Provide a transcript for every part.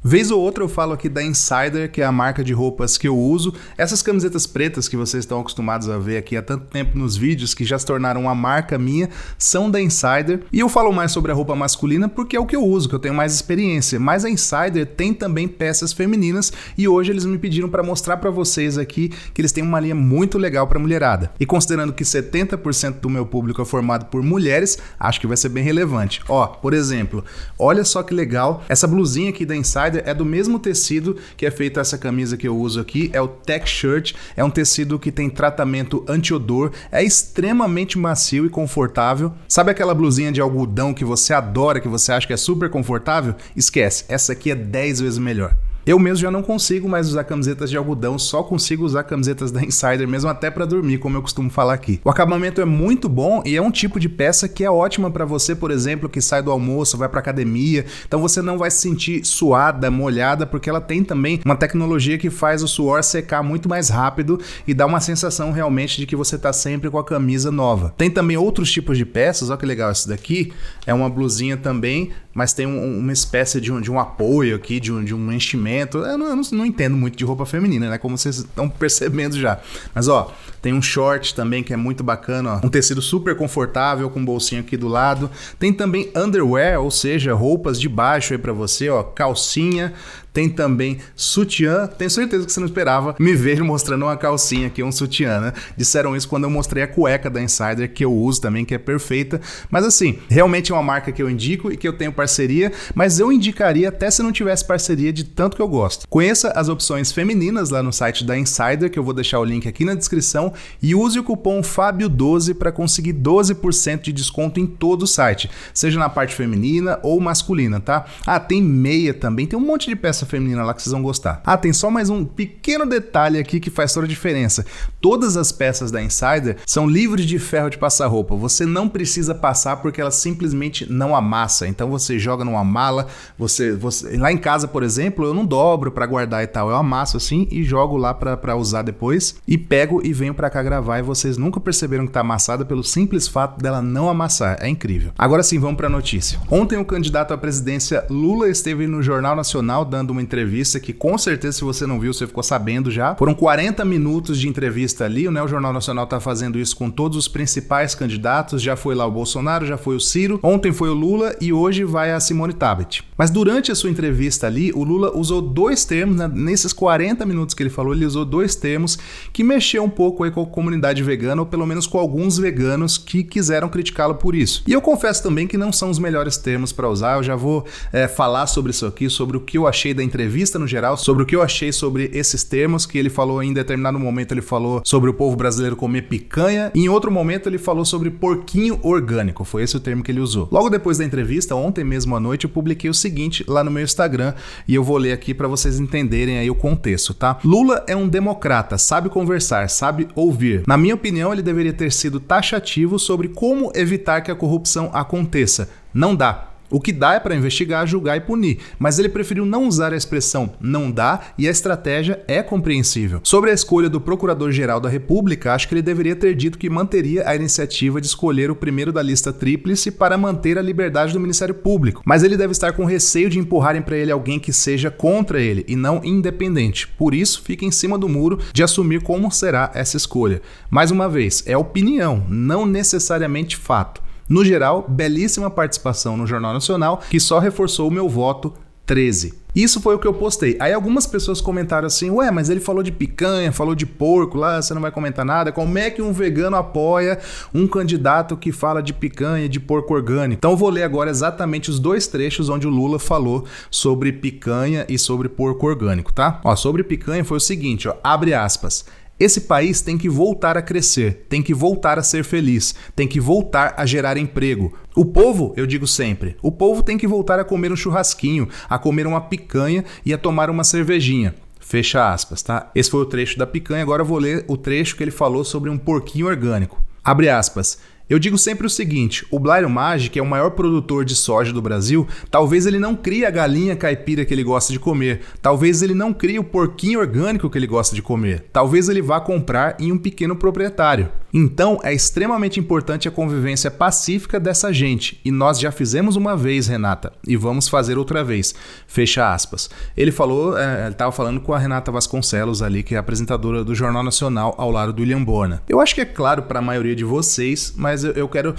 Vez ou outra eu falo aqui da Insider, que é a marca de roupas que eu uso. Essas camisetas pretas que vocês estão acostumados a ver aqui há tanto tempo nos vídeos, que já se tornaram uma marca minha, são da Insider. E eu falo mais sobre a roupa masculina porque é o que eu uso, que eu tenho mais experiência. Mas a Insider tem também peças femininas e hoje eles me pediram para mostrar para vocês aqui que eles têm uma linha muito legal para mulherada. E considerando que 70% do meu público é formado por mulheres, acho que vai ser bem relevante. Ó, por exemplo, olha só que legal, essa blusinha aqui da Insider é do mesmo tecido que é feita essa camisa que eu uso aqui, é o Tech Shirt, é um tecido que tem tratamento anti-odor, é extremamente macio e confortável. Sabe aquela blusinha de algodão que você adora, que você acha que é super confortável? Esquece, essa aqui é 10 vezes melhor. Eu mesmo já não consigo mais usar camisetas de algodão, só consigo usar camisetas da Insider mesmo até para dormir, como eu costumo falar aqui. O acabamento é muito bom e é um tipo de peça que é ótima para você, por exemplo, que sai do almoço, vai para academia, então você não vai se sentir suada, molhada, porque ela tem também uma tecnologia que faz o suor secar muito mais rápido e dá uma sensação realmente de que você tá sempre com a camisa nova. Tem também outros tipos de peças, olha que legal esse daqui, é uma blusinha também, mas tem uma espécie de um apoio aqui, de um enchimento. Eu não entendo muito de roupa feminina, né? Como vocês estão percebendo já. Mas ó, tem um short também que é muito bacana, ó. Um tecido super confortável com bolsinho aqui do lado. Tem também underwear, ou seja, roupas de baixo aí pra você, ó. Calcinha. Tem também sutiã. Tenho certeza que você não esperava me ver mostrando uma calcinha aqui, um sutiã, né? Disseram isso quando eu mostrei a cueca da Insider, que eu uso também, que é perfeita. Mas assim, realmente é uma marca que eu indico e que eu tenho parceria, mas eu indicaria até se não tivesse parceria, de tanto que eu gosto. Conheça as opções femininas lá no site da Insider, que eu vou deixar o link aqui na descrição, e use o cupom FABIO12 para conseguir 12% de desconto em todo o site, seja na parte feminina ou masculina, tá? Ah, tem meia também, tem um monte de peça feminina lá que vocês vão gostar. Ah, tem só mais um pequeno detalhe aqui que faz toda a diferença. Todas as peças da Insider são livres de ferro de passar roupa. Você não precisa passar porque ela simplesmente não amassa. Então você joga numa mala, você lá em casa, por exemplo, eu não dobro para guardar e tal. Eu amasso assim e jogo lá para usar depois e pego e venho para cá gravar e vocês nunca perceberam que tá amassada pelo simples fato dela não amassar. É incrível. Agora sim, vamos para a notícia. Ontem o candidato à presidência Lula esteve no Jornal Nacional dando uma entrevista que com certeza, se você não viu, você ficou sabendo já. Foram 40 minutos de entrevista ali, né? O Jornal Nacional tá fazendo isso com todos os principais candidatos, já foi lá o Bolsonaro, já foi o Ciro, ontem foi o Lula e hoje vai a Simone Tebet. Mas durante a sua entrevista ali, o Lula usou dois termos, né? Nesses 40 minutos que ele falou, ele usou dois termos que mexeu um pouco aí com a comunidade vegana, ou pelo menos com alguns veganos que quiseram criticá-lo por isso. E eu confesso também que não são os melhores termos para usar, eu já vou falar sobre isso aqui, sobre o que eu achei da entrevista no geral, sobre o que eu achei sobre esses termos que ele falou. Em determinado momento ele falou sobre o povo brasileiro comer picanha, e em outro momento ele falou sobre porquinho orgânico, foi esse o termo que ele usou. Logo depois da entrevista, ontem mesmo à noite, eu publiquei o seguinte lá no meu Instagram, e eu vou ler aqui para vocês entenderem aí o contexto, tá? Lula é um democrata, sabe conversar, sabe ouvir. Na minha opinião, ele deveria ter sido taxativo sobre como evitar que a corrupção aconteça. Não dá. O que dá é para investigar, julgar e punir, mas ele preferiu não usar a expressão não dá e a estratégia é compreensível. Sobre a escolha do Procurador-Geral da República, acho que ele deveria ter dito que manteria a iniciativa de escolher o primeiro da lista tríplice para manter a liberdade do Ministério Público, mas ele deve estar com receio de empurrarem para ele alguém que seja contra ele e não independente. Por isso, fica em cima do muro de assumir como será essa escolha. Mais uma vez, é opinião, não necessariamente fato. No geral, belíssima participação no Jornal Nacional, que só reforçou o meu voto 13. Isso foi o que eu postei. Aí algumas pessoas comentaram assim, ué, mas ele falou de picanha, falou de porco lá, você não vai comentar nada? Como é que um vegano apoia um candidato que fala de picanha e de porco orgânico? Então eu vou ler agora exatamente os dois trechos onde o Lula falou sobre picanha e sobre porco orgânico, tá? Ó, sobre picanha foi o seguinte, ó, abre aspas. Esse país tem que voltar a crescer, tem que voltar a ser feliz, tem que voltar a gerar emprego. O povo, eu digo sempre, o povo tem que voltar a comer um churrasquinho, a comer uma picanha e a tomar uma cervejinha. Fecha aspas, tá? Esse foi o trecho da picanha, agora eu vou ler o trecho que ele falou sobre um porquinho orgânico. Abre aspas. Eu digo sempre o seguinte, o Blairo Maggi, que é o maior produtor de soja do Brasil, talvez ele não crie a galinha caipira que ele gosta de comer, talvez ele não crie o porquinho orgânico que ele gosta de comer, talvez ele vá comprar em um pequeno proprietário. Então, é extremamente importante a convivência pacífica dessa gente. E nós já fizemos uma vez, Renata, e vamos fazer outra vez. Fecha aspas. Ele estava falando com a Renata Vasconcelos ali, que é a apresentadora do Jornal Nacional, ao lado do William Bonner. Eu acho que é claro para a maioria de vocês, mas eu quero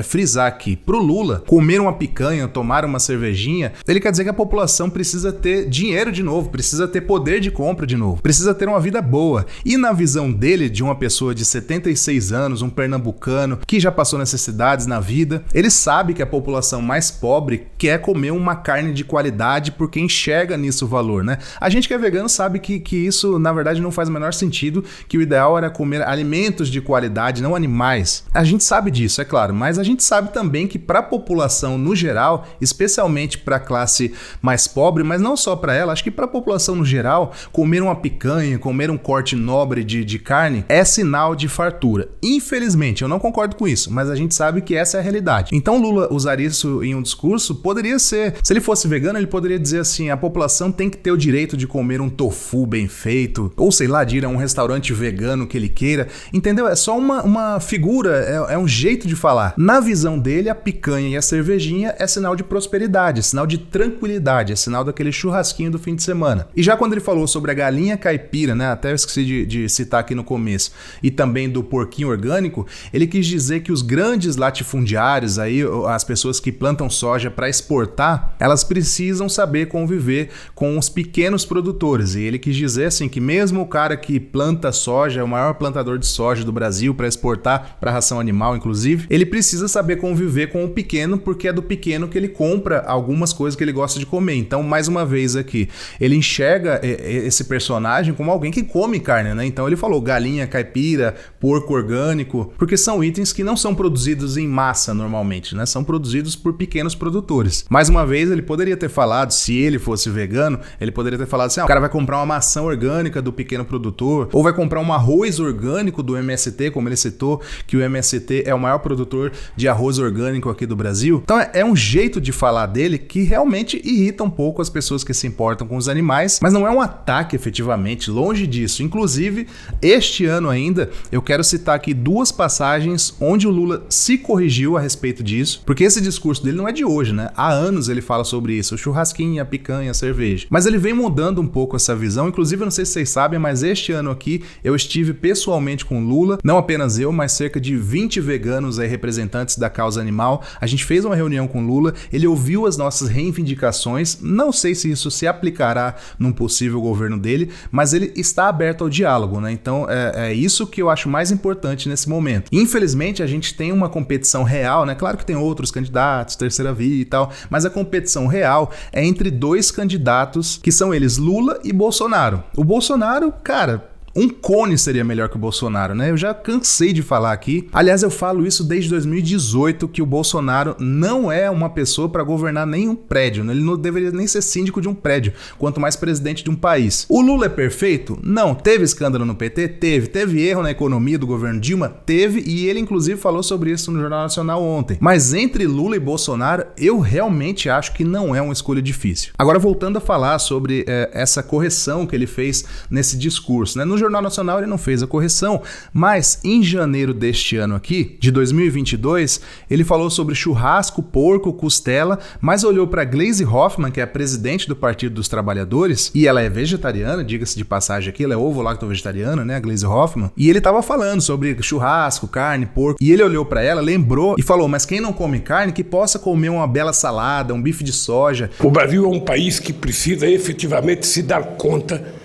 frisar aqui. Pro Lula, comer uma picanha, tomar uma cervejinha, ele quer dizer que a população precisa ter dinheiro de novo, precisa ter poder de compra de novo, precisa ter uma vida boa. E na visão dele, de uma pessoa de 76 anos, um pernambucano, que já passou necessidades na vida, ele sabe que a população mais pobre quer comer uma carne de qualidade porque enxerga nisso o valor, né? A gente que é vegano sabe que isso, na verdade, não faz o menor sentido, que o ideal era comer alimentos de qualidade, não animais. A gente sabe disso, é claro, mas a gente sabe também que para a população no geral, especialmente para a classe mais pobre, mas não só para ela, acho que para a população no geral, comer uma picanha, comer um corte nobre de carne é sinal de fartura. Infelizmente, eu não concordo com isso, mas a gente sabe que essa é a realidade. Então Lula usar isso em um discurso poderia ser, se ele fosse vegano, ele poderia dizer assim, a população tem que ter o direito de comer um tofu bem feito, ou sei lá, de ir a um restaurante vegano que ele queira, entendeu? É só uma figura, é um jeito de falar. Na visão dele, a picanha e a cervejinha é sinal de prosperidade, é sinal de tranquilidade, é sinal daquele churrasquinho do fim de semana. E já quando ele falou sobre a galinha caipira, né, até eu esqueci de citar aqui no começo, e também do porquinho orgânico, ele quis dizer que os grandes latifundiários, aí, as pessoas que plantam soja para exportar, elas precisam saber conviver com os pequenos produtores. E ele quis dizer assim que mesmo o cara que planta soja, é o maior plantador de soja do Brasil para exportar para ração animal, inclusive, ele precisa saber conviver com o pequeno, porque é do pequeno que ele compra algumas coisas que ele gosta de comer. Então, mais uma vez aqui, ele enxerga esse personagem como alguém que come carne, né? Então ele falou galinha caipira, porco orgânico, porque são itens que não são produzidos em massa normalmente, né? São produzidos por pequenos produtores. Mais uma vez, ele poderia ter falado, se ele fosse vegano, ele poderia ter falado assim, o cara vai comprar uma maçã orgânica do pequeno produtor, ou vai comprar um arroz orgânico do MST, como ele citou, que o MST é o maior produtor de arroz orgânico aqui do Brasil. Então é um jeito de falar dele que realmente irrita um pouco as pessoas que se importam com os animais, mas não é um ataque efetivamente, longe disso. Inclusive, este ano ainda, eu quero citar aqui duas passagens onde o Lula se corrigiu a respeito disso, porque esse discurso dele não é de hoje, né? Há anos ele fala sobre isso, o churrasquinho, a picanha, a cerveja. Mas ele vem mudando um pouco essa visão, inclusive, eu não sei se vocês sabem, mas este ano aqui eu estive pessoalmente com o Lula, não apenas eu, mas cerca de 20 veganos aí, representantes da causa animal. A gente fez uma reunião com o Lula, ele ouviu as nossas reivindicações, não sei se isso se aplicará num possível governo dele, mas ele está aberto ao diálogo, né? Então é isso que eu acho mais importante nesse momento. Infelizmente, a gente tem uma competição real, né? Claro que tem outros candidatos, terceira via e tal, mas a competição real é entre dois candidatos que são eles, Lula e Bolsonaro. O Bolsonaro, cara, um cone seria melhor que o Bolsonaro, né? Eu já cansei de falar aqui. Aliás, eu falo isso desde 2018, que o Bolsonaro não é uma pessoa para governar nenhum prédio, né? Ele não deveria nem ser síndico de um prédio, quanto mais presidente de um país. O Lula é perfeito? Não. Teve escândalo no PT? Teve. Teve erro na economia do governo Dilma? Teve, e ele inclusive falou sobre isso no Jornal Nacional ontem. Mas entre Lula e Bolsonaro, eu realmente acho que não é uma escolha difícil. Agora, voltando a falar sobre essa correção que ele fez nesse discurso, né? No Jornal Nacional ele não fez a correção, mas em janeiro deste ano aqui, de 2022, ele falou sobre churrasco, porco, costela, mas olhou para Gleisi Hoffmann, que é a presidente do Partido dos Trabalhadores, e ela é vegetariana, diga-se de passagem aqui, ela é ovo-lacto-vegetariana, né, a Gleisi Hoffmann, e ele tava falando sobre churrasco, carne, porco, e ele olhou para ela, lembrou e falou, mas quem não come carne, que possa comer uma bela salada, um bife de soja. O Brasil é um país que precisa efetivamente se dar conta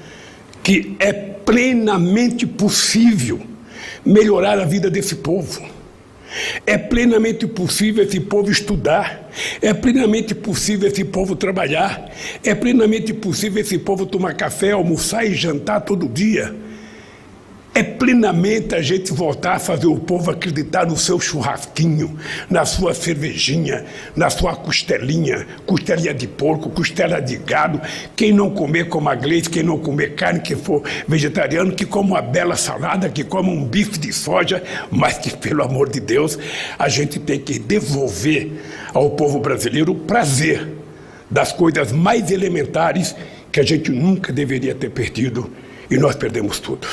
que é plenamente possível melhorar a vida desse povo. É plenamente possível esse povo estudar, é plenamente possível esse povo trabalhar, é plenamente possível esse povo tomar café, almoçar e jantar todo dia. É plenamente a gente voltar a fazer o povo acreditar no seu churrasquinho, na sua cervejinha, na sua costelinha de porco, costela de gado. Quem não comer coma Gleisi, quem não comer carne, que for vegetariano, que coma uma bela salada, que coma um bife de soja, mas que, pelo amor de Deus, a gente tem que devolver ao povo brasileiro o prazer das coisas mais elementares que a gente nunca deveria ter perdido, e nós perdemos tudo.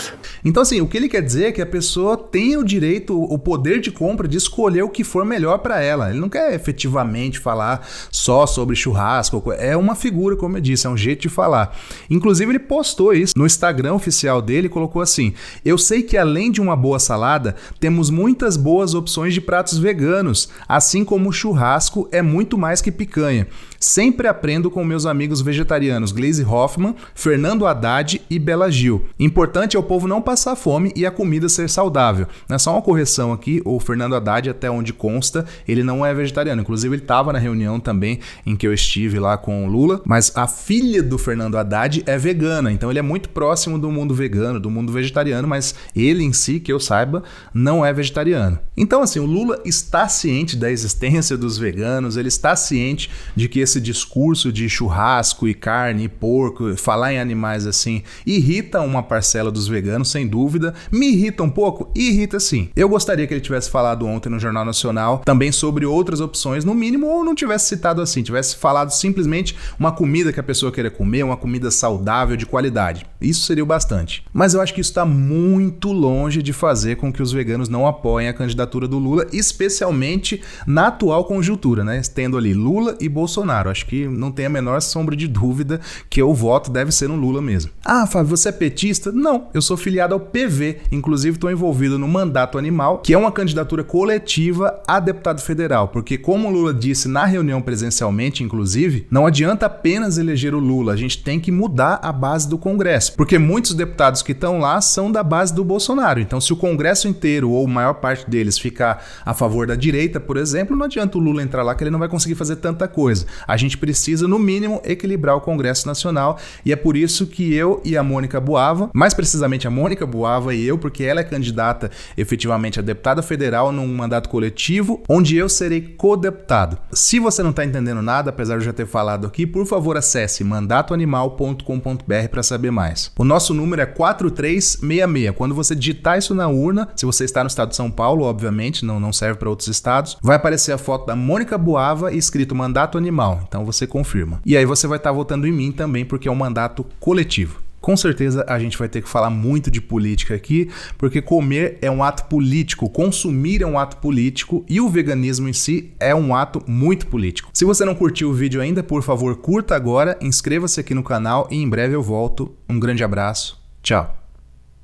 Então, assim, o que ele quer dizer é que a pessoa tem o direito, o poder de compra de escolher o que for melhor para ela. Ele não quer efetivamente falar só sobre churrasco. É uma figura, como eu disse, é um jeito de falar. Inclusive, ele postou isso no Instagram oficial dele e colocou assim: eu sei que além de uma boa salada, temos muitas boas opções de pratos veganos, assim como o churrasco é muito mais que picanha. Sempre aprendo com meus amigos vegetarianos Gleisi Hoffmann, Fernando Haddad e Bela Gil. Importante é o povo não passar fome e a comida ser saudável. É só uma correção aqui, o Fernando Haddad, até onde consta, ele não é vegetariano. Inclusive, ele estava na reunião também em que eu estive lá com o Lula, mas a filha do Fernando Haddad é vegana, então ele é muito próximo do mundo vegano, do mundo vegetariano, mas ele em si, que eu saiba, não é vegetariano. Então, assim, o Lula está ciente da existência dos veganos, ele está ciente de que esse discurso de churrasco e carne e porco, falar em animais assim, irrita uma parcela dos veganos, sem dúvida. Me irrita um pouco? Irrita sim. Eu gostaria que ele tivesse falado ontem no Jornal Nacional também sobre outras opções, no mínimo, ou não tivesse citado assim, tivesse falado simplesmente uma comida que a pessoa queira comer, uma comida saudável, de qualidade. Isso seria o bastante. Mas eu acho que isso está muito longe de fazer com que os veganos não apoiem a candidatura do Lula, especialmente na atual conjuntura, né? Tendo ali Lula e Bolsonaro. Acho que não tem a menor sombra de dúvida que o voto deve ser no Lula mesmo. Ah, Fábio, você é petista? Não, eu sou filiado ao PV. Inclusive, estou envolvido no Mandato Animal, que é uma candidatura coletiva a deputado federal. Porque, como o Lula disse na reunião presencialmente, inclusive, não adianta apenas eleger o Lula. A gente tem que mudar a base do Congresso. Porque muitos deputados que estão lá são da base do Bolsonaro. Então, se o Congresso inteiro, ou a maior parte deles, ficar a favor da direita, por exemplo, não adianta o Lula entrar lá que ele não vai conseguir fazer tanta coisa. A gente precisa, no mínimo, equilibrar o Congresso Nacional, e é por isso que eu e a Mônica Buava, mais precisamente a Mônica Buava e eu, porque ela é candidata efetivamente a deputada federal num mandato coletivo, onde eu serei co-deputado. Se você não está entendendo nada, apesar de eu já ter falado aqui, por favor acesse mandatoanimal.com.br para saber mais. O nosso número é 4366. Quando você digitar isso na urna, se você está no estado de São Paulo, obviamente, não serve para outros estados, vai aparecer a foto da Mônica Buava e escrito Mandato Animal. Então você confirma. E aí você vai estar votando em mim também, porque é um mandato coletivo. Com certeza a gente vai ter que falar muito de política aqui, porque comer é um ato político, consumir é um ato político e o veganismo em si é um ato muito político. Se você não curtiu o vídeo ainda, por favor, curta agora, inscreva-se aqui no canal e em breve eu volto. Um grande abraço, tchau!